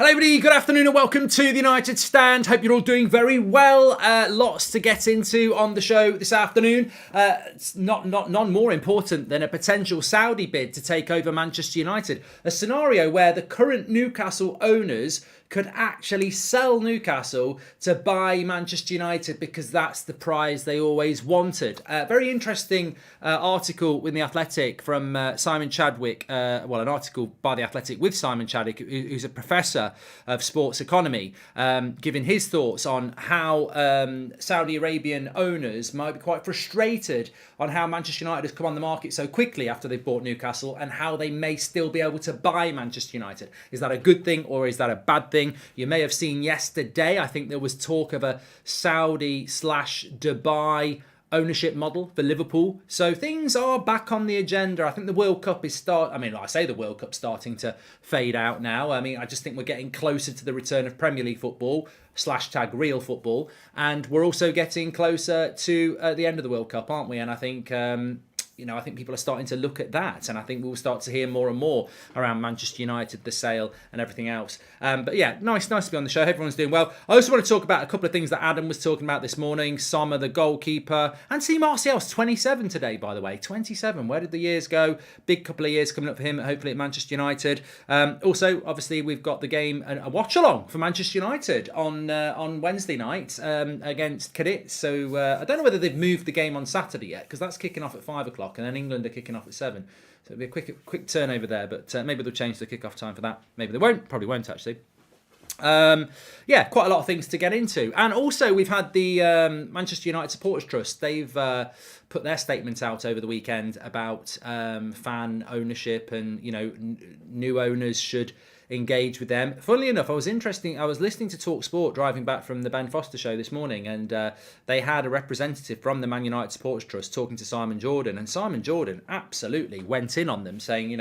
Hello everybody, good afternoon and welcome to the United Stand. Hope you're all doing very well. Lots to get into on the show this afternoon. It's none more important than a potential Saudi bid to take over Manchester United. A scenario where the current Newcastle owners could actually sell Newcastle to buy Manchester United because that's the prize they always wanted. Very interesting article in The Athletic from Simon Chadwick, an article by The Athletic with Simon Chadwick, who's a professor of sports economy, giving his thoughts on how Saudi Arabian owners might be quite frustrated on how Manchester United has come on the market so quickly after they've bought Newcastle and how they may still be able to buy Manchester United. Is that a good thing or is that a bad thing? You may have seen yesterday, I think there was talk of a Saudi/Dubai ownership model for Liverpool. So things are back on the agenda. I think the World Cup is the World Cup's starting to fade out now. I just think we're getting closer to the return of Premier League football / real football. And we're also getting closer to the end of the World Cup, aren't we? And I think I think people are starting to look at that, and I think we'll start to hear more and more around Manchester United, the sale, and everything else. But yeah, nice to be on the show. Everyone's doing well. I also want to talk about a couple of things that Adam was talking about this morning. Sommer, the goalkeeper, and see Martial's 27 today, by the way. 27. Where did the years go? Big couple of years coming up for him, hopefully at Manchester United. Also, obviously, we've got the game, a watch along for Manchester United on Wednesday night against Cadiz. So I don't know whether they've moved the game on Saturday yet, because that's kicking off at 5 o'clock. And then England are kicking off at 7. So it'll be a quick turnover there, but maybe they'll change the kick-off time for that. Maybe they won't. Probably won't, actually. Quite a lot of things to get into. And also, we've had the Manchester United Supporters Trust. They've put their statement out over the weekend about fan ownership and, new owners should engage with them. Funnily enough, I was listening to Talk Sport driving back from the Ben Foster show this morning, and they had a representative from the Man United Supporters Trust talking to Simon Jordan, and Simon Jordan absolutely went in on them, saying,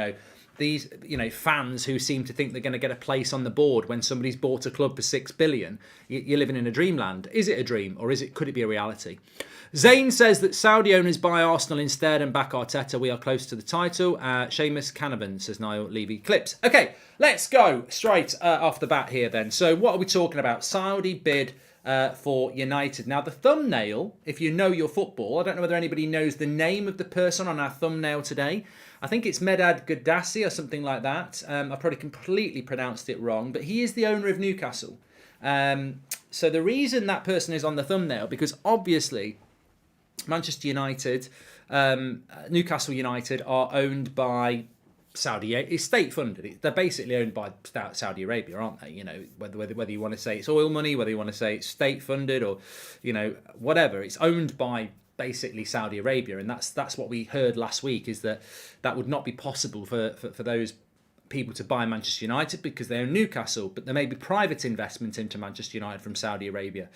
these, fans who seem to think they're going to get a place on the board when somebody's bought a club for 6 billion, you're living in a dreamland. Is it a dream, or could it be a reality? Zane says that Saudi owners buy Arsenal instead and back Arteta. We are close to the title. Seamus Canavan, says Niall Levy. Clips. Okay, let's go straight off the bat here then. So what are we talking about? Saudi bid for United. Now, the thumbnail, if you know your football, I don't know whether anybody knows the name of the person on our thumbnail today. I think it's Medad Gadassi or something like that. I probably completely pronounced it wrong, but he is the owner of Newcastle. So the reason that person is on the thumbnail, because obviously Manchester United, Newcastle United are owned by Saudi. It's state funded. They're basically owned by Saudi Arabia, aren't they? Whether you want to say it's oil money, whether you want to say it's state funded, or whatever. It's owned by basically Saudi Arabia, and that's what we heard last week, is that would not be possible for those people to buy Manchester United because they own Newcastle, but there may be private investment into Manchester United from Saudi Arabia.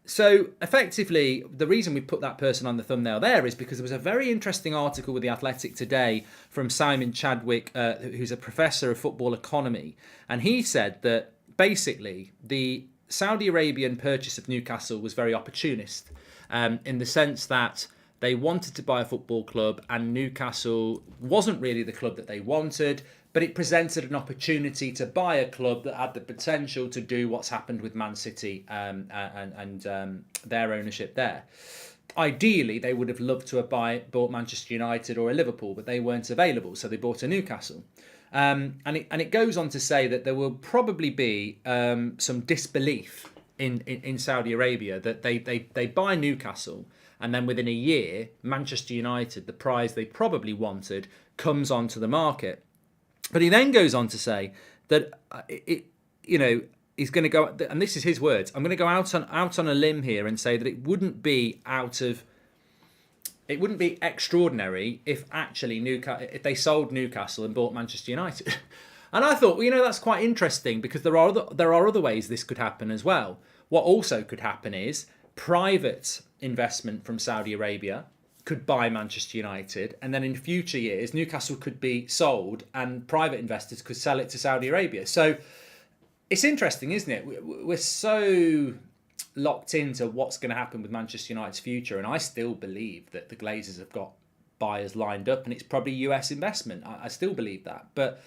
So effectively, the reason we put that person on the thumbnail there is because there was a very interesting article with The Athletic today from Simon Chadwick, who's a professor of football economy. And he said that basically the Saudi Arabian purchase of Newcastle was very opportunist, in the sense that they wanted to buy a football club and Newcastle wasn't really the club that they wanted, but it presented an opportunity to buy a club that had the potential to do what's happened with Man City and their ownership there. Ideally, they would have loved to have bought Manchester United or a Liverpool, but they weren't available, so they bought a Newcastle. And it goes on to say that there will probably be some disbelief in Saudi Arabia that they buy Newcastle, and then within a year, Manchester United, the prize they probably wanted, comes onto the market. But he then goes on to say that he's going to go, and this is his words, I'm going to go out on a limb here and say that it wouldn't be extraordinary if actually if they sold Newcastle and bought Manchester United. And I thought, that's quite interesting, because there are other ways this could happen as well. What also could happen is private investment from Saudi Arabia could buy Manchester United, and then in future years Newcastle could be sold and private investors could sell it to Saudi Arabia. So it's interesting, isn't it? We're so locked into what's going to happen with Manchester United's future, and I still believe that the Glazers have got buyers lined up and it's probably US investment. I still believe that. But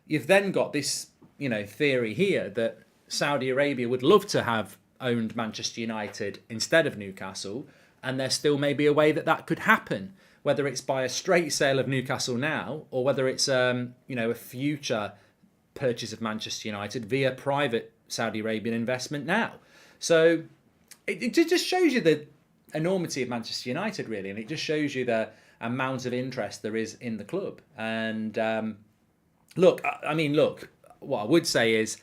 you've then got this theory here that Saudi Arabia would love to have owned Manchester United instead of Newcastle, and there still may be a way that that could happen, whether it's by a straight sale of Newcastle now, or whether it's a future purchase of Manchester United via private Saudi Arabian investment now. So it just shows you the enormity of Manchester United, really, and it just shows you the amount of interest there is in the club. And look, what I would say is,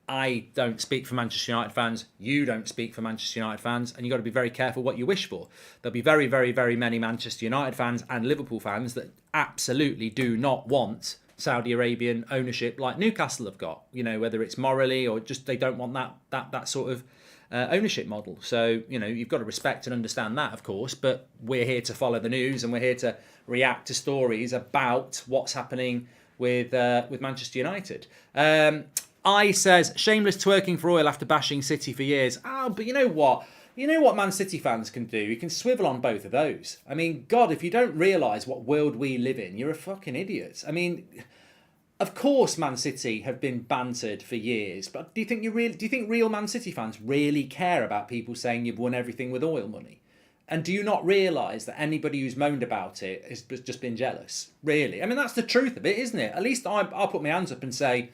I don't speak for Manchester United fans. You don't speak for Manchester United fans, and you've got to be very careful what you wish for. There'll be very, very, very many Manchester United fans and Liverpool fans that absolutely do not want Saudi Arabian ownership like Newcastle have got. Whether it's morally or just they don't want that sort of ownership model. So you've got to respect and understand that, of course. But we're here to follow the news, and we're here to react to stories about what's happening with Manchester United. I says, shameless twerking for oil after bashing City for years. Oh, but you know what? You know what Man City fans can do? You can swivel on both of those. I mean, God, if you don't realise what world we live in, you're a fucking idiot. I mean, of course Man City have been bantered for years, but do you think real Man City fans really care about people saying you've won everything with oil money? And do you not realise that anybody who's moaned about it has just been jealous? Really? I mean, that's the truth of it, isn't it? At least I'll put my hands up and say,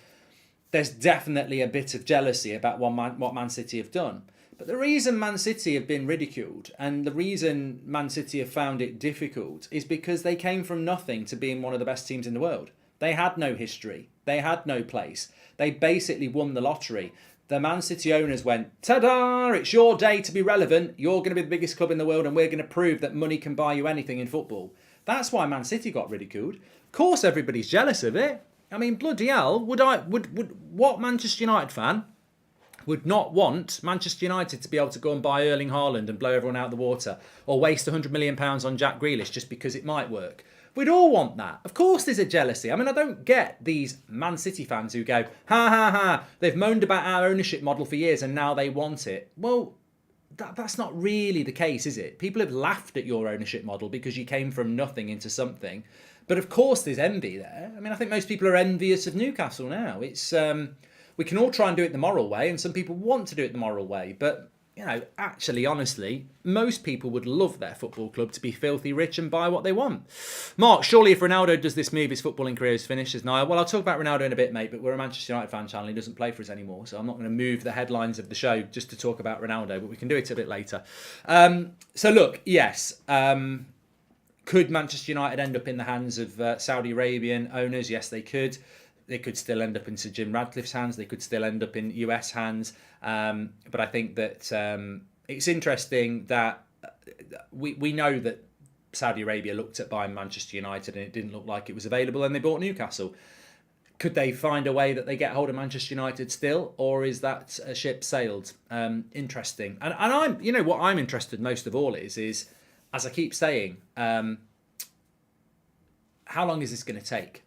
there's definitely a bit of jealousy about what Man City have done. But the reason Man City have been ridiculed and the reason Man City have found it difficult is because they came from nothing to being one of the best teams in the world. They had no history. They had no place. They basically won the lottery. The Man City owners went, ta-da, it's your day to be relevant. You're going to be the biggest club in the world and we're going to prove that money can buy you anything in football. That's why Man City got ridiculed. Of course, everybody's jealous of it. I mean, bloody hell, would what Manchester United fan would not want Manchester United to be able to go and buy Erling Haaland and blow everyone out of the water, or waste £100 million on Jack Grealish just because it might work? We'd all want that. Of course there's a jealousy. I mean, I don't get these Man City fans who go, ha ha ha, they've moaned about our ownership model for years and now they want it. Well, that's not really the case, is it? People have laughed at your ownership model because you came from nothing into something. But of course there's envy there. I mean, I think most people are envious of Newcastle now. It's we can all try and do it the moral way, and some people want to do it the moral way. But, actually, honestly, most people would love their football club to be filthy rich and buy what they want. Mark, surely if Ronaldo does this move, his footballing career is finished, says Niall. Well, I'll talk about Ronaldo in a bit, mate, but we're a Manchester United fan channel. He doesn't play for us anymore, so I'm not going to move the headlines of the show just to talk about Ronaldo, but we can do it a bit later. So, look, yes... could Manchester United end up in the hands of Saudi Arabian owners? Yes, they could. They could still end up in Sir Jim Radcliffe's hands. They could still end up in US hands. But I think that it's interesting that we know that Saudi Arabia looked at buying Manchester United and it didn't look like it was available, and they bought Newcastle. Could they find a way that they get hold of Manchester United still, or is that a ship sailed? Interesting. And I'm, what I'm interested most of all is as I keep saying, how long is this going to take?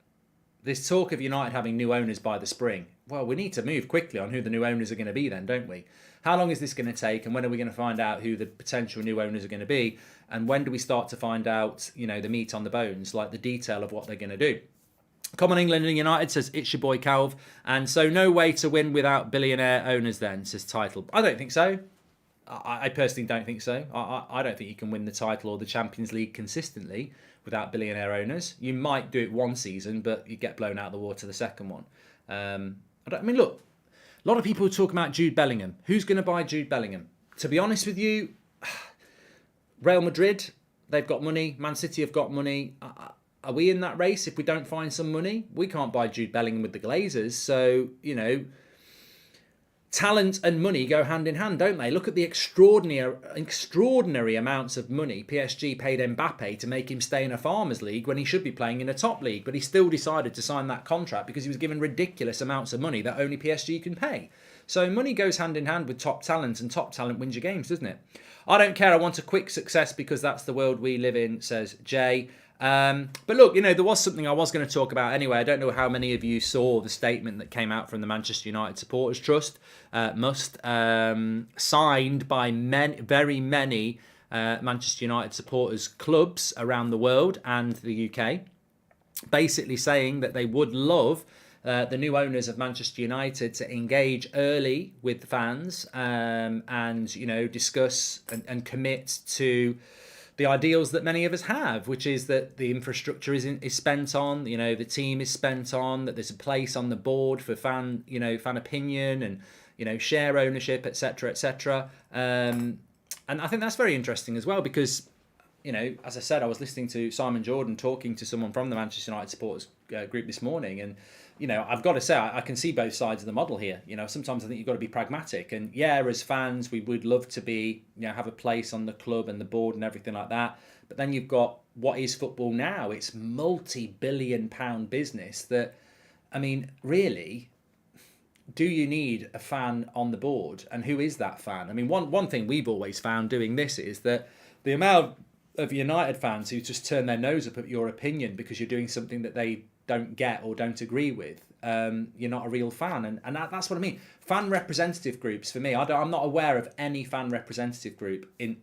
This talk of United having new owners by the spring. Well, we need to move quickly on who the new owners are going to be then, don't we? How long is this going to take, and when are we going to find out who the potential new owners are going to be? And when do we start to find out, the meat on the bones, like the detail of what they're going to do? Common England and United says, it's your boy Calv. And so no way to win without billionaire owners then, says Title. I don't think so. I personally don't think so. I don't think you can win the title or the Champions League consistently without billionaire owners. You might do it one season, but you get blown out of the water the second one. Look, a lot of people talk about Jude Bellingham. Who's going to buy Jude Bellingham? To be honest with you, Real Madrid, they've got money. Man City have got money. Are we in that race if we don't find some money? We can't buy Jude Bellingham with the Glazers. So, talent and money go hand in hand, don't they? Look at the extraordinary amounts of money PSG paid Mbappe to make him stay in a farmers league when he should be playing in a top league, but he still decided to sign that contract because he was given ridiculous amounts of money that only PSG can pay. So money goes hand in hand with top talent, and top talent wins your games, doesn't it? I don't care. I want a quick success because that's the world we live in, says Jay. But look, there was something I was going to talk about anyway. I don't know how many of you saw the statement that came out from the Manchester United Supporters Trust, signed by very many Manchester United supporters clubs around the world and the UK, basically saying that they would love the new owners of Manchester United to engage early with the fans, and discuss and commit to the ideals that many of us have, which is that the infrastructure is spent on, the team is spent on, that there's a place on the board for fan opinion and share ownership, etc., etc. And I think that's very interesting as well, because as I said, I was listening to Simon Jordan talking to someone from the Manchester United supporters group this morning, and I've got to say I can see both sides of the model here. Sometimes I think you've got to be pragmatic, and as fans we would love to be have a place on the club and the board and everything like that. But then you've got, what is football now? It's multi-billion-pound business that, really, do you need a fan on the board, and who is that fan? One thing we've always found doing this is that the amount of United fans who just turn their nose up at your opinion because you're doing something that they don't get or don't agree with, you're not a real fan. And that's what I mean. Fan representative groups, for me, I'm not aware of any fan representative group in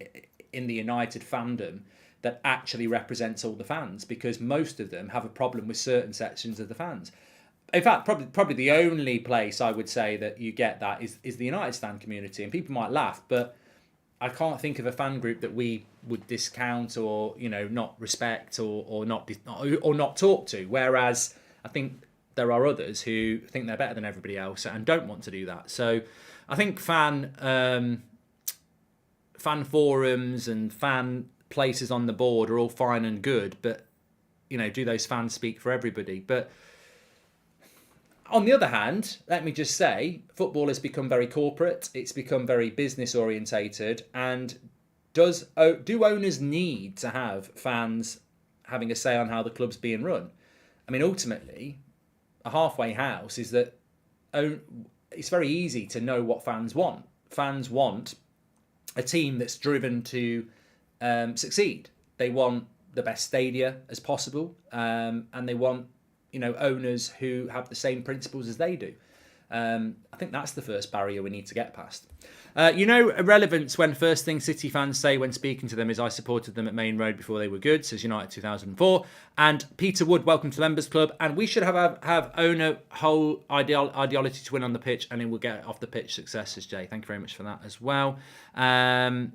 the United fandom that actually represents all the fans, because most of them have a problem with certain sections of the fans. In fact, probably the only place I would say that you get that is the United stand community. And people might laugh, but I can't think of a fan group that we would discount or not respect or not talk to. Whereas I think there are others who think they're better than everybody else and don't want to do that. So I think fan forums and fan places on the board are all fine and good, but do those fans speak for everybody? But on the other hand, let me just say, football has become very corporate. It's become very business orientated. And do owners need to have fans having a say on how the club's being run? Ultimately, a halfway house is that it's very easy to know what fans want. Fans want a team that's driven to succeed. They want the best stadia as possible, and they want owners who have the same principles as they do. I think that's the first barrier we need to get past. Irrelevance when first thing City fans say when speaking to them is, I supported them at Main Road before they were good, says United 2004. And Peter Wood, welcome to the Members Club. And we should have owner whole ideology to win on the pitch, and then we'll get off the pitch success, says Jay. Thank you very much for that as well. Erkan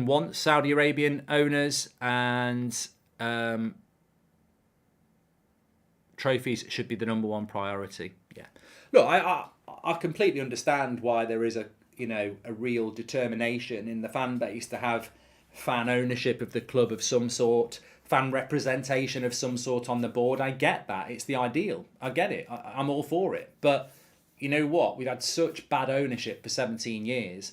wants Saudi Arabian owners, and trophies should be the number one priority. Yeah, look, I completely understand why there is a real determination in the fan base to have fan ownership of the club of some sort, fan representation of some sort on the board. I get that. It's the ideal. I get it. I'm all for it. But you know what? We've had such bad ownership for 17 years.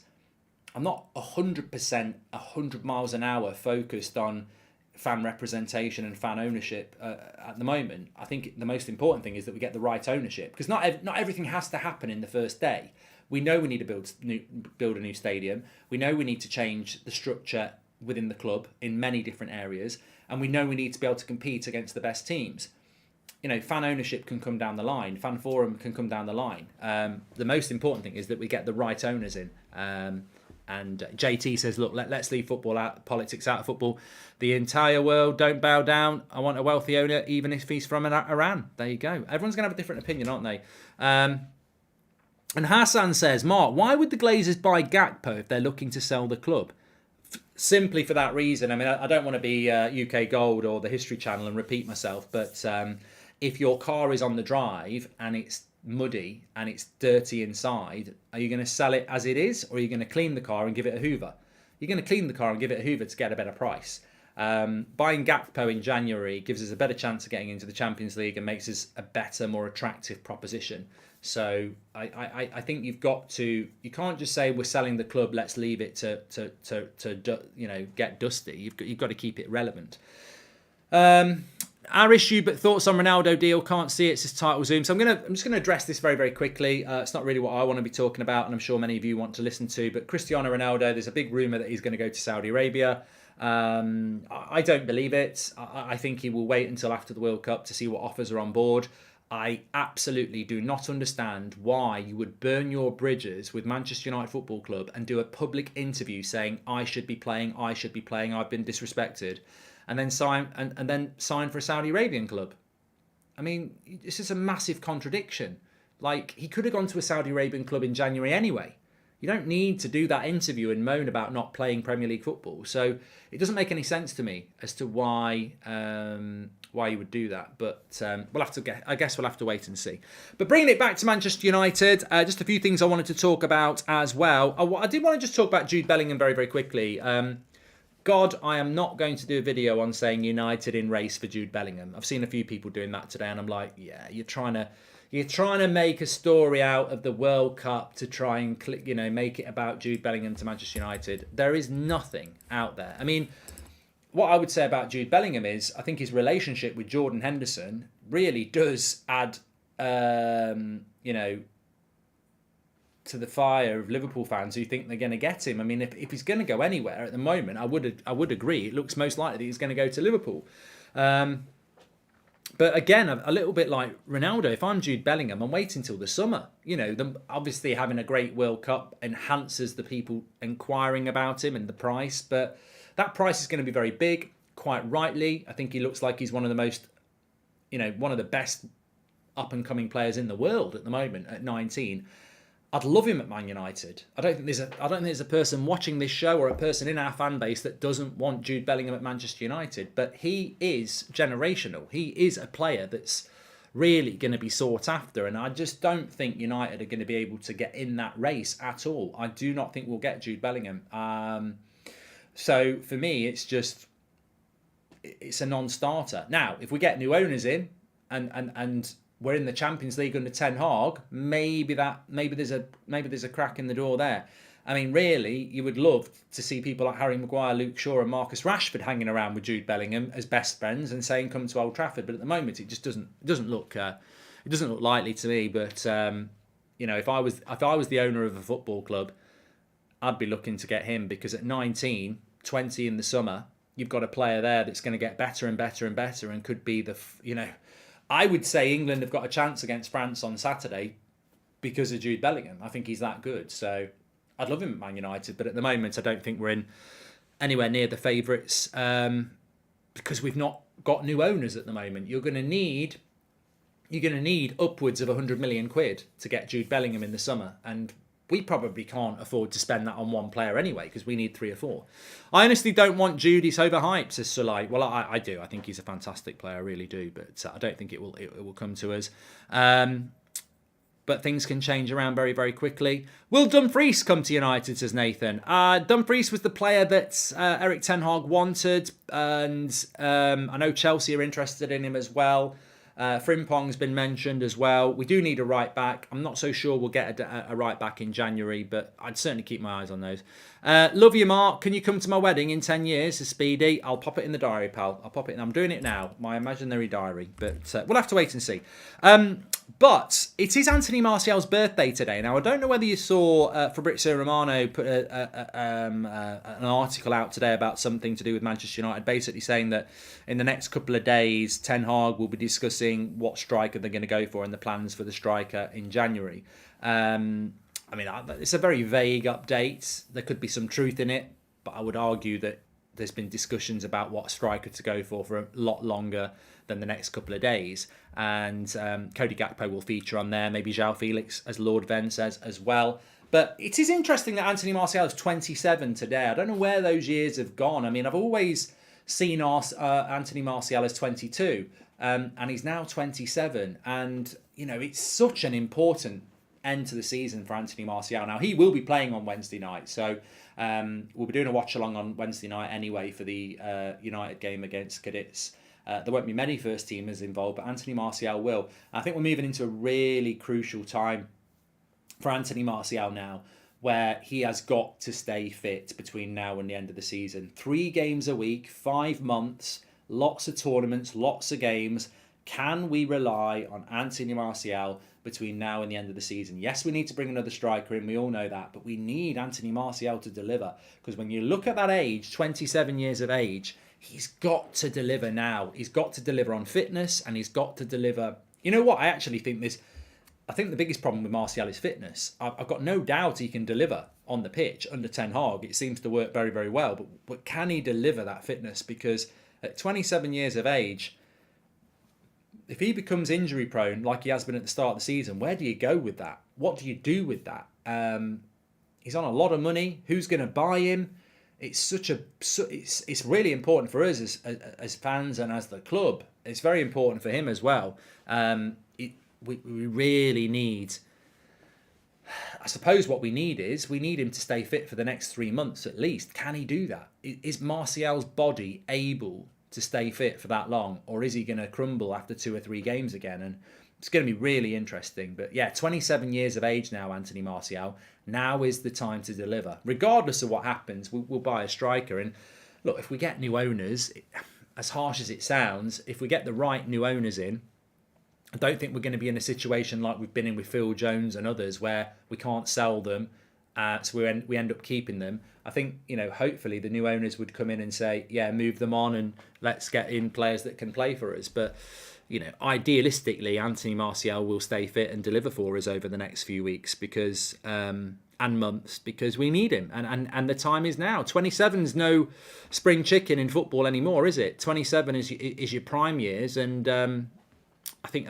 I'm not 100%, 100 miles an hour focused on fan representation and fan ownership at the moment. I think the most important thing is that we get the right ownership, because not everything has to happen in the first day. We know we need to build a new stadium. We know we need to change the structure within the club in many different areas, and we know we need to be able to compete against the best teams. Fan ownership can come down the line. Fan forum can come down the line. The most important thing is that we get the right owners in. And JT says, look, let's leave football out, politics out of football. The entire world don't bow down. I want a wealthy owner, even if he's from Iran. There you go. Everyone's going to have a different opinion, aren't they? And Hassan says, Mark, why would the Glazers buy Gakpo if they're looking to sell the club? Simply for that reason. I don't want to be UK Gold or the History Channel and repeat myself, but if your car is on the drive and it's muddy and it's dirty inside, are you going to sell it as it is, or are you going to clean the car and give it a hoover? You're going to clean the car and give it a hoover to get a better price. Buying Gakpo in January gives us a better chance of getting into the Champions League and makes us a better, more attractive proposition. So I think you can't just say we're selling the club, let's leave it to get dusty. You've got to keep it relevant. Our issue, but thoughts on Ronaldo deal, can't see it, says Title Zoom. So I'm just going to address this very, very quickly. It's not really what I want to be talking about, and I'm sure many of you want to listen to, but Cristiano Ronaldo, there's a big rumour that he's going to go to Saudi Arabia. I don't believe it. I think he will wait until after the World Cup to see what offers are on board. I absolutely do not understand why you would burn your bridges with Manchester United Football Club and do a public interview saying, I should be playing, I've been disrespected, and then sign for a Saudi Arabian club. I mean, this is a massive contradiction. Like, he could have gone to a Saudi Arabian club in January anyway. You don't need to do that interview and moan about not playing Premier League football. So it doesn't make any sense to me as to why you would do that. But we'll have to get. I guess we'll have to wait and see. But bringing it back to Manchester United, just a few things I wanted to talk about as well. I did want to just talk about Jude Bellingham very, very quickly. God, I am not going to do a video on saying United in race for Jude Bellingham. I've seen a few people doing that today, and I'm like, yeah, you're trying to make a story out of the World Cup to try and make it about Jude Bellingham to Manchester United. There is nothing out there. I mean, what I would say about Jude Bellingham is I think his relationship with Jordan Henderson really does add, to the fire of Liverpool fans who think they're going to get him. I mean, if he's going to go anywhere at the moment, I would agree. It looks most likely that he's going to go to Liverpool. But again, a little bit like Ronaldo, if I'm Jude Bellingham, I'm waiting till the summer. Obviously having a great World Cup enhances the people inquiring about him and the price, but that price is going to be very big, quite rightly. I think he looks like he's one of the best up-and-coming players in the world at the moment at 19. I'd love him at Man United. I don't think there's a person watching this show or a person in our fan base that doesn't want Jude Bellingham at Manchester United. But he is generational. He is a player that's really going to be sought after. And I just don't think United are going to be able to get in that race at all. I do not think we'll get Jude Bellingham. So for me, it's a non-starter. Now, if we get new owners in and we're in the Champions League under Ten Hag, maybe there's a crack in the door there. I mean, really, you would love to see people like Harry Maguire, Luke Shaw, and Marcus Rashford hanging around with Jude Bellingham as best friends and saying, "Come to Old Trafford." But at the moment, it just doesn't look likely to me. But if I was the owner of a football club, I'd be looking to get him, because at 19, 20 in the summer, you've got a player there that's going to get better and better and better and could be I would say England have got a chance against France on Saturday because of Jude Bellingham. I think he's that good. So I'd love him at Man United, but at the moment I don't think we're in anywhere near the favourites because we've not got new owners at the moment. You're going to need upwards of 100 million quid to get Jude Bellingham in the summer, and we probably can't afford to spend that on one player anyway, because we need 3 or 4. I honestly don't want Jude. He's overhyped, says Sulai. Well, I do. I think he's a fantastic player. I really do. But I don't think it will come to us. But things can change around very, very quickly. Will Dumfries come to United, says Nathan. Dumfries was the player that Erik Ten Hag wanted. And I know Chelsea are interested in him as well. Frimpong's been mentioned as well. We do need a right back. I'm not so sure we'll get a right back in January, but I'd certainly keep my eyes on those. Love you, Mark. Can you come to my wedding in 10 years? Says Speedy. I'll pop it in the diary, pal. I'll pop it in. I'm doing it now. My imaginary diary. But we'll have to wait and see. But it is Anthony Martial's birthday today. Now, I don't know whether you saw Fabrizio Romano put an article out today about something to do with Manchester United, basically saying that in the next couple of days, Ten Hag will be discussing what striker they're going to go for and the plans for the striker in January. It's a very vague update. There could be some truth in it, but I would argue that there's been discussions about what striker to go for a lot longer than the next couple of days. And Cody Gakpo will feature on there, maybe João Felix, as Lord Venn says, as well. But it is interesting that Anthony Martial is 27 today. I don't know where those years have gone. I mean, I've always seen Anthony Martial as 22, and he's now 27. And, it's such an important end to the season for Anthony Martial. Now, he will be playing on Wednesday night, so we'll be doing a watch-along on Wednesday night anyway for the United game against Cadiz. There won't be many first teamers involved, but Anthony Martial will. I think we're moving into a really crucial time for Anthony Martial now, where he has got to stay fit between now and the end of the season. 3 games a week, 5 months, lots of tournaments, lots of games. Can we rely on Anthony Martial between now and the end of the season? Yes, we need to bring another striker in. We all know that. But we need Anthony Martial to deliver. Because when you look at that age, 27 years of age, he's got to deliver now. He's got to deliver on fitness, and he's got to deliver. You know what? I think the biggest problem with Martial is fitness. I've got no doubt he can deliver on the pitch under Ten Hag. It seems to work very, very well. But can he deliver that fitness? Because at 27 years of age, if he becomes injury prone like he has been at the start of the season, where do you go with that? What do you do with that? He's on a lot of money. Who's going to buy him? It's it's really important for us as fans and as the club. It's very important for him as well. We really need. I suppose what we need him to stay fit for the next 3 months at least. Can he do that? Is Martial's body able to stay fit for that long, or is he going to crumble after 2 or 3 games again? And it's going to be really interesting. But yeah, 27 years of age now, Anthony Martial. Now is the time to deliver. Regardless of what happens, we'll buy a striker. And look, if we get new owners, as harsh as it sounds, if we get the right new owners in, I don't think we're going to be in a situation like we've been in with Phil Jones and others where we can't sell them, so we end up keeping them. I think, hopefully the new owners would come in and say, yeah, move them on and let's get in players that can play for us. But, idealistically, Anthony Martial will stay fit and deliver for us over the next few weeks because and months, because we need him. And the time is now. 27's no spring chicken in football anymore, is it? 27 is your prime years, and I think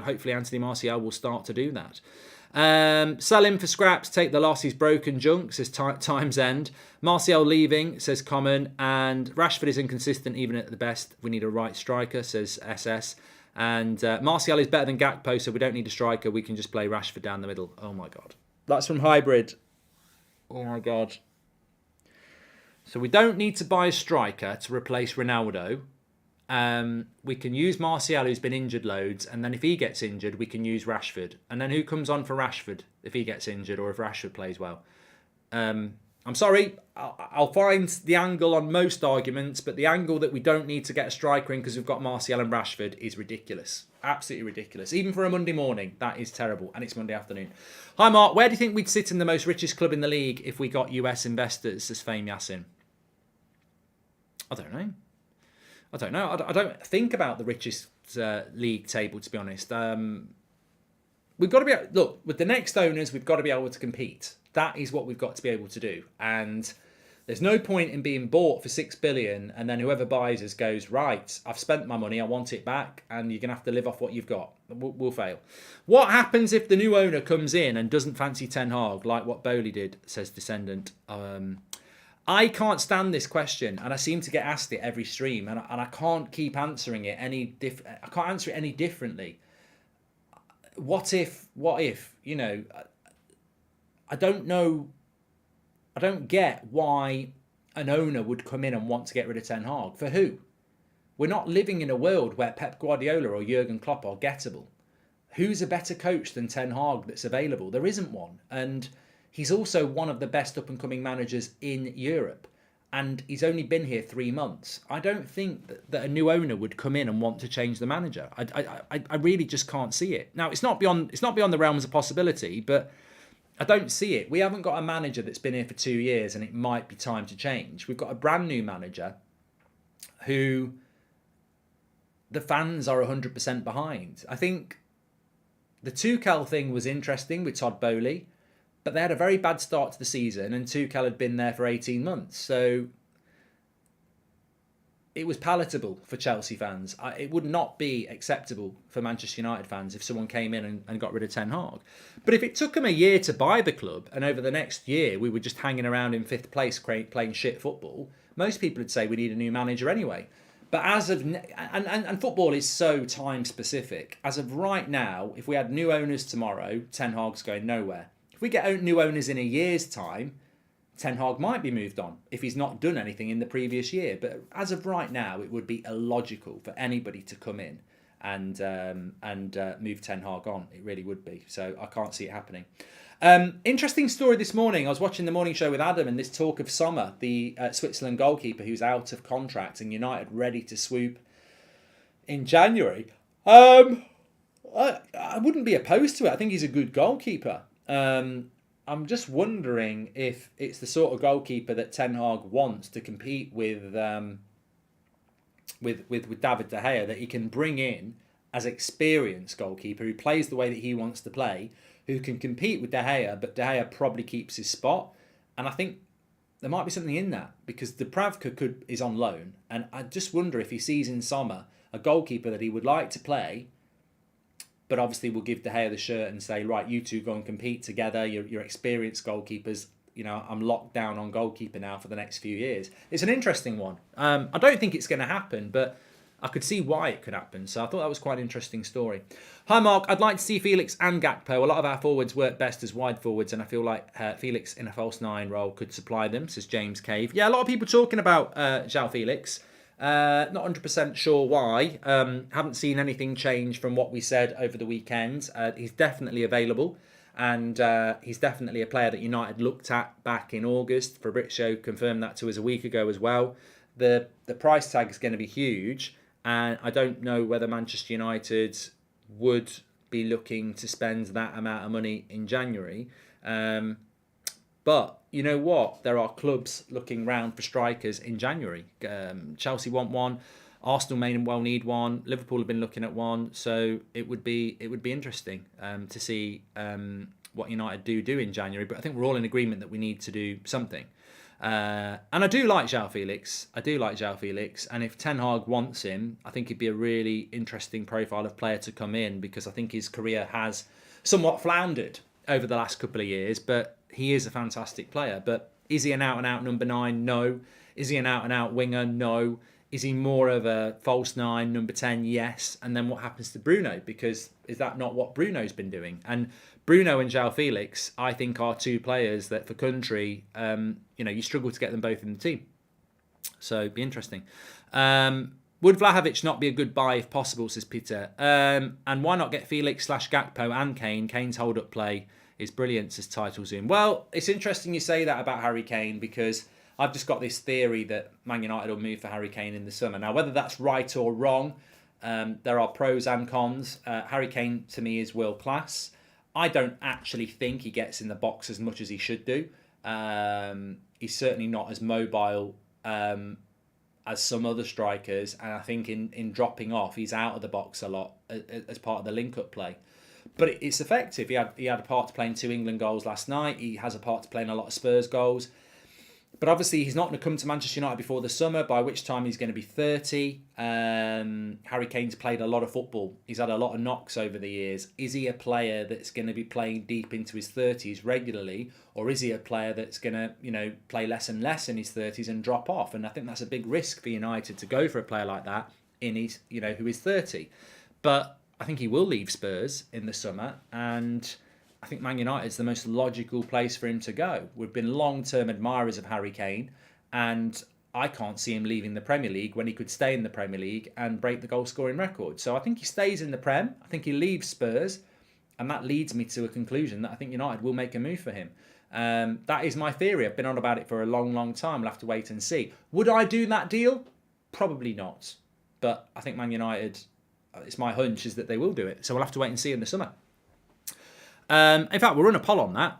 hopefully Anthony Martial will start to do that. Sell him for scraps, take the loss, he's broken junk, says Times End. Martial leaving, says Common. And Rashford is inconsistent even at the best. We need a right striker, says SS. And Martial is better than Gakpo, so we don't need a striker. We can just play Rashford down the middle. Oh my God. That's from Hybrid. Oh my God. So we don't need to buy a striker to replace Ronaldo. We can use Martial, who's been injured loads, and then if he gets injured, we can use Rashford. And then who comes on for Rashford if he gets injured or if Rashford plays well? I'm sorry, I'll find the angle on most arguments, but the angle that we don't need to get a striker in because we've got Martial and Rashford is ridiculous. Absolutely ridiculous. Even for a Monday morning, that is terrible. And it's Monday afternoon. Hi, Mark. Where do you think we'd sit in the most richest club in the league if we got US investors, says Fame Yassin? I don't know. I don't think about the richest league table, to be honest. We've got to be... Look, with the next owners, we've got to be able to compete. That is what we've got to be able to do. And there's no point in being bought for $6 billion and then whoever buys us goes, right, I've spent my money, I want it back, and you're going to have to live off what you've got. We'll fail. What happens if the new owner comes in and doesn't fancy Ten Hag, like what Bowley did, says Descendant? I can't stand this question, and I seem to get asked it every stream, and I can't keep answering it I can't answer it any differently. What if? I don't know. I don't get why an owner would come in and want to get rid of Ten Hag. For who? We're not living in a world where Pep Guardiola or Jurgen Klopp are gettable. Who's a better coach than Ten Hag that's available? There isn't one. And he's also one of the best up-and-coming managers in Europe. And he's only been here 3 months. I don't think that a new owner would come in and want to change the manager. I really just can't see it. Now, it's not beyond the realms of possibility, but I don't see it. We haven't got a manager that's been here for 2 years and it might be time to change. We've got a brand new manager who the fans are 100% behind. I think the Tuchel thing was interesting with Todd Bowley, but they had a very bad start to the season and Tuchel had been there for 18 months. So it was palatable for Chelsea fans. It would not be acceptable for Manchester United fans if someone came in and got rid of Ten Hag. But if it took them a year to buy the club and over the next year we were just hanging around in 5th place playing shit football, most people would say we need a new manager anyway. But as of... And football is so time specific. As of right now, if we had new owners tomorrow, Ten Hag's going nowhere. If we get new owners in a year's time, Ten Hag might be moved on if he's not done anything in the previous year. But as of right now, it would be illogical for anybody to come in and move Ten Hag on. It really would be. So I can't see it happening. Interesting story this morning. I was watching the morning show with Adam and this talk of Sommer, the Switzerland goalkeeper who's out of contract and United ready to swoop in January. I wouldn't be opposed to it. I think he's a good goalkeeper. I'm just wondering if it's the sort of goalkeeper that Ten Hag wants to compete with David De Gea, that he can bring in as experienced goalkeeper who plays the way that he wants to play, who can compete with De Gea, but De Gea probably keeps his spot. And I think there might be something in that because Dubravka is on loan, and I just wonder if he sees in Sommer a goalkeeper that he would like to play, but obviously will give De Gea the shirt and say, right, you two go and compete together. You're experienced goalkeepers. I'm locked down on goalkeeper now for the next few years. It's an interesting one. I don't think it's going to happen, but I could see why it could happen. So I thought that was quite an interesting story. Hi, Mark. I'd like to see Felix and Gakpo. A lot of our forwards work best as wide forwards, and I feel like Felix in a false nine role could supply them, says James Cave. Yeah, a lot of people talking about João Felix. Not 100% sure why. Haven't seen anything change from what we said over the weekend. He's definitely available, and he's definitely a player that United looked at back in August. Fabrizio confirmed that to us a week ago as well. The price tag is going to be huge, and I don't know whether Manchester United would be looking to spend that amount of money in January. But you know what? There are clubs looking round for strikers in January. Chelsea want one. Arsenal may well need one. Liverpool have been looking at one. So it would be interesting to see what United do in January. But I think we're all in agreement that we need to do something. And I do like João Felix. And if Ten Hag wants him, I think he'd be a really interesting profile of player to come in, because I think his career has somewhat floundered over the last couple of years, but he is a fantastic player. But is he an out-and-out number 9? No. Is he an out-and-out winger? No. Is he more of a false 9, number 10? Yes. And then what happens to Bruno? Because is that not what Bruno's been doing? And Bruno and João Felix, I think, are two players that for country, you struggle to get them both in the team. So it'd be interesting. Would Vlahovic not be a good buy if possible, says Peter? And why not get Felix/Gakpo and Kane? Kane's hold-up play is brilliant, says Title Zoom. Well, it's interesting you say that about Harry Kane, because I've just got this theory that Man United will move for Harry Kane in the summer. Now, whether that's right or wrong, there are pros and cons. Harry Kane, to me, is world class. I don't actually think he gets in the box as much as he should do. He's certainly not as mobile as some other strikers, and I think in dropping off, he's out of the box a lot as part of the link-up play. But it's effective. He had a part to play in 2 England goals last night. He has a part to play in a lot of Spurs goals. But obviously, he's not going to come to Manchester United before the summer, by which time he's going to be 30. Harry Kane's played a lot of football. He's had a lot of knocks over the years. Is he a player that's going to be playing deep into his 30s regularly? Or is he a player that's going to, play less and less in his 30s and drop off? And I think that's a big risk for United to go for a player like that in his, who is 30. But I think he will leave Spurs in the summer, and I think Man United is the most logical place for him to go. We've been long-term admirers of Harry Kane, and I can't see him leaving the Premier League when he could stay in the Premier League and break the goal-scoring record. So I think he stays in the Prem. I think he leaves Spurs, and that leads me to a conclusion that I think United will make a move for him. That is my theory. I've been on about it for a long, long time. We'll have to wait and see. Would I do that deal? Probably not. But I think Man United, it's my hunch, is that they will do it. So we'll have to wait and see in the summer. In fact, we'll run a poll on that.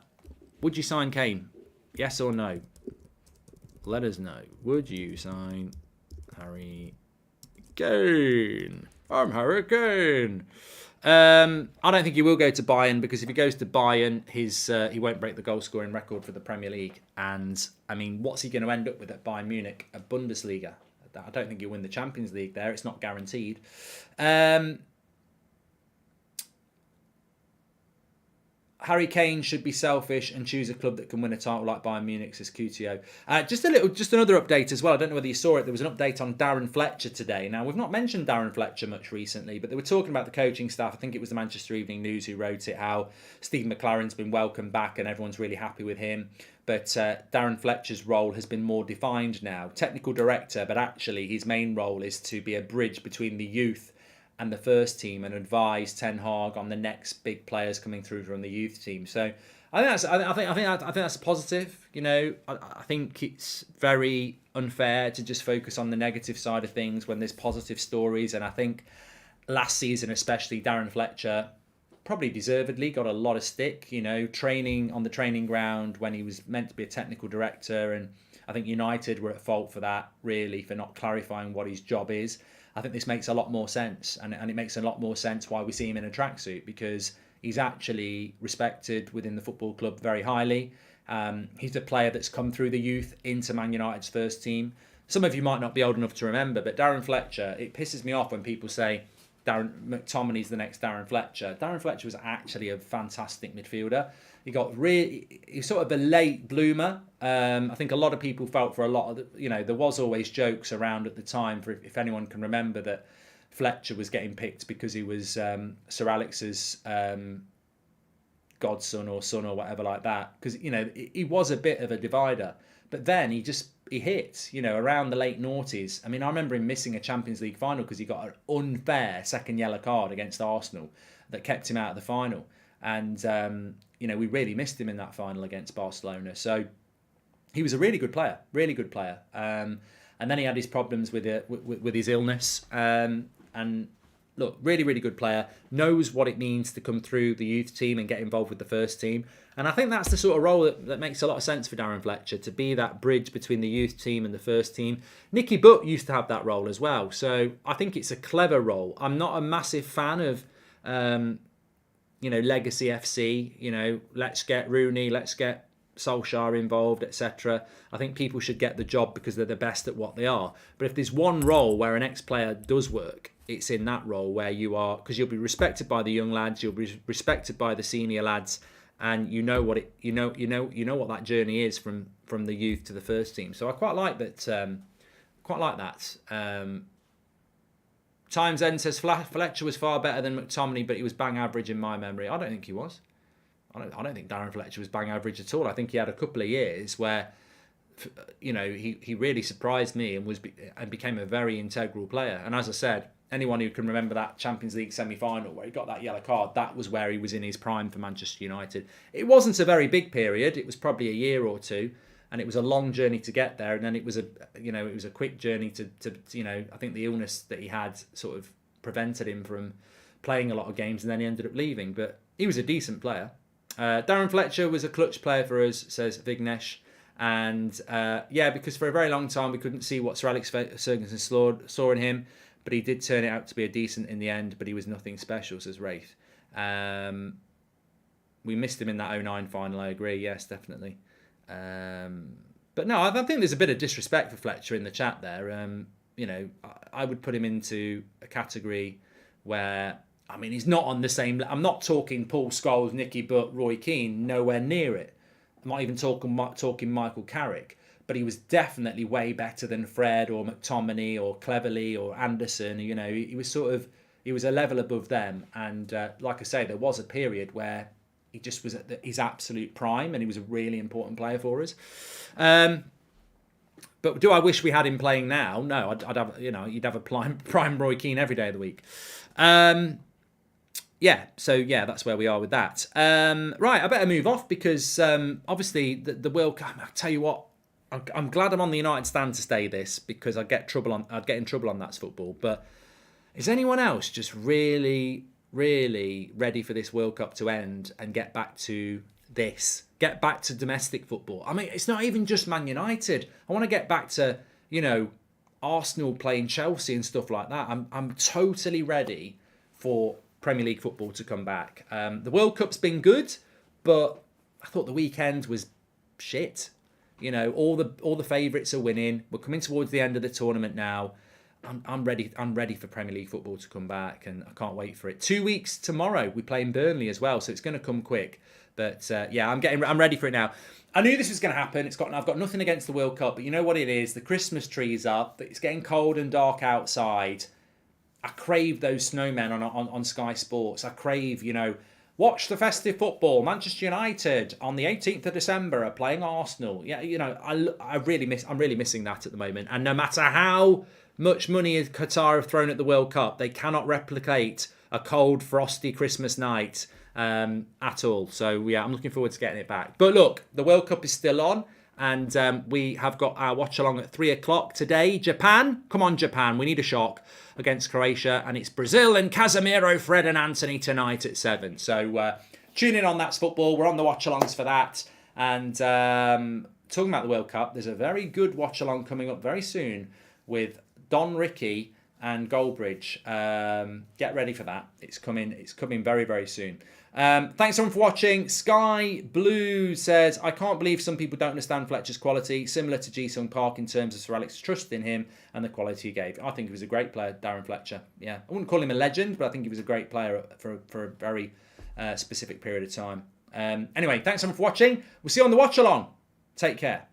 Would you sign Kane? Yes or no? Let us know. Would you sign Harry Kane? I'm Harry Kane. I don't think he will go to Bayern, because if he goes to Bayern, he won't break the goal-scoring record for the Premier League. And, I mean, what's he going to end up with at Bayern Munich? A Bundesliga. I don't think he'll win the Champions League there. It's not guaranteed. Harry Kane should be selfish and choose a club that can win a title like Bayern Munich, says QTO. Just another update as well. I don't know whether you saw it. There was an update on Darren Fletcher today. Now, we've not mentioned Darren Fletcher much recently, but they were talking about the coaching staff. I think it was the Manchester Evening News who wrote it, how Steve McLaren's been welcomed back and everyone's really happy with him. But Darren Fletcher's role has been more defined now. Technical director, but actually his main role is to be a bridge between the youth and the first team and advise Ten Hag on the next big players coming through from the youth team. So I think that's a positive. I think it's very unfair to just focus on the negative side of things when there's positive stories. And I think last season, especially, Darren Fletcher probably deservedly got a lot of stick. Training on the training ground when he was meant to be a technical director, and I think United were at fault for that, really, for not clarifying what his job is. I think this makes a lot more sense, and it makes a lot more sense why we see him in a tracksuit, because he's actually respected within the football club very highly. He's a player that's come through the youth into Man United's first team. some of you might not be old enough to remember, but Darren Fletcher, it pisses me off when people say McTominay's the next Darren Fletcher. Darren Fletcher was actually a fantastic midfielder. He's sort of a late bloomer. I think a lot of people felt for a lot of there was always jokes around at the time, for if anyone can remember, that Fletcher was getting picked because he was Sir Alex's godson or son or whatever like that, because he was a bit of a divider. But then he hit around the late noughties. I mean, I remember him missing a Champions League final because he got an unfair second yellow card against Arsenal that kept him out of the final. And we really missed him in that final against Barcelona. So he was a really good player, really good player. And then he had his problems with his illness. And look, really, really good player. Knows what it means to come through the youth team and get involved with the first team. And I think that's the sort of role that makes a lot of sense for Darren Fletcher, to be that bridge between the youth team and the first team. Nicky Butt used to have that role as well. So I think it's a clever role. I'm not a massive fan of, Legacy FC. Let's get Rooney, let's get Solskjaer involved, etc. I think people should get the job because they're the best at what they are. But if there's one role where an ex-player does work, it's in that role where you are, because you'll be respected by the young lads, you'll be respected by the senior lads, and you know what that journey is from the youth to the first team. So I quite like that. Times End says Fletcher was far better than McTominay, but he was bang average in my memory. I don't think he was. I don't think Darren Fletcher was bang average at all. I think he had a couple of years where, he really surprised me and became a very integral player. And as I said, anyone who can remember that Champions League semi-final where he got that yellow card, that was where he was in his prime for Manchester United. It wasn't a very big period. It was probably a year or two, and it was a long journey to get there. And then it was a quick journey to I think the illness that he had sort of prevented him from playing a lot of games, and then he ended up leaving. But he was a decent player. Darren Fletcher was a clutch player for us, says Vignesh. And because for a very long time we couldn't see what Sir Alex Ferguson saw in him, but he did turn it out to be a decent in the end, but he was nothing special, says Wraith. We missed him in that 2009 final, I agree, yes, definitely. But no, I think there's a bit of disrespect for Fletcher in the chat there. I would put him into a category where, he's not on the same... I'm not talking Paul Scholes, Nicky Butt, Roy Keane, nowhere near it. I'm not even talking Michael Carrick, but he was definitely way better than Fred or McTominay or Cleverley or Anderson. He was a level above them. And like I say, there was a period where he just was at his absolute prime, and he was a really important player for us. But do I wish we had him playing now? No, I'd have, you'd have a prime Roy Keane every day of the week. That's where we are with that. Right, I better move off because obviously the World Cup. I'll tell you what, I'm glad I'm on the United stand to stay this, because I'd get in trouble on That's Football. But is anyone else just really, really ready for this World Cup to end and get back to this? Get back to domestic football. It's not even just Man United. I want to get back to Arsenal playing Chelsea and stuff like that. I'm totally ready for Premier League football to come back. The World Cup's been good, but I thought the weekend was shit. All the favourites are winning. We're coming towards the end of the tournament now. I'm ready for Premier League football to come back, and I can't wait for it. 2 weeks tomorrow, we play in Burnley as well, so it's going to come quick. But I'm ready for it now. I knew this was going to happen. I've got nothing against the World Cup, but you know what it is? The Christmas tree's up. It's getting cold and dark outside. I crave those snowmen on Sky Sports. I crave, watch the festive football. Manchester United on the 18th of December are playing Arsenal. Yeah, I'm really missing that at the moment. And no matter how much money Qatar have thrown at the World Cup, they cannot replicate a cold, frosty Christmas night at all. So yeah, I'm looking forward to getting it back. But look, the World Cup is still on. And we have got our watch along at 3:00 today. Japan, come on Japan, we need a shock against Croatia, and it's Brazil and Casemiro, Fred and Anthony tonight at 7. So tune in on That's Football. We're on the watch alongs for that. And talking about the World Cup, there's a very good watch along coming up very soon with Don Ricky and Goldbridge. Get ready for that. It's coming very, very soon. Thanks everyone for watching. Sky Blue says, I can't believe some people don't understand Fletcher's quality, similar to Ji-Sung Park in terms of Sir Alex's trust in him and the quality he gave. I think he was a great player, Darren Fletcher. Yeah, I wouldn't call him a legend, but I think he was a great player for a very specific period of time. Anyway, thanks everyone for watching. We'll see you on the watch along. Take care.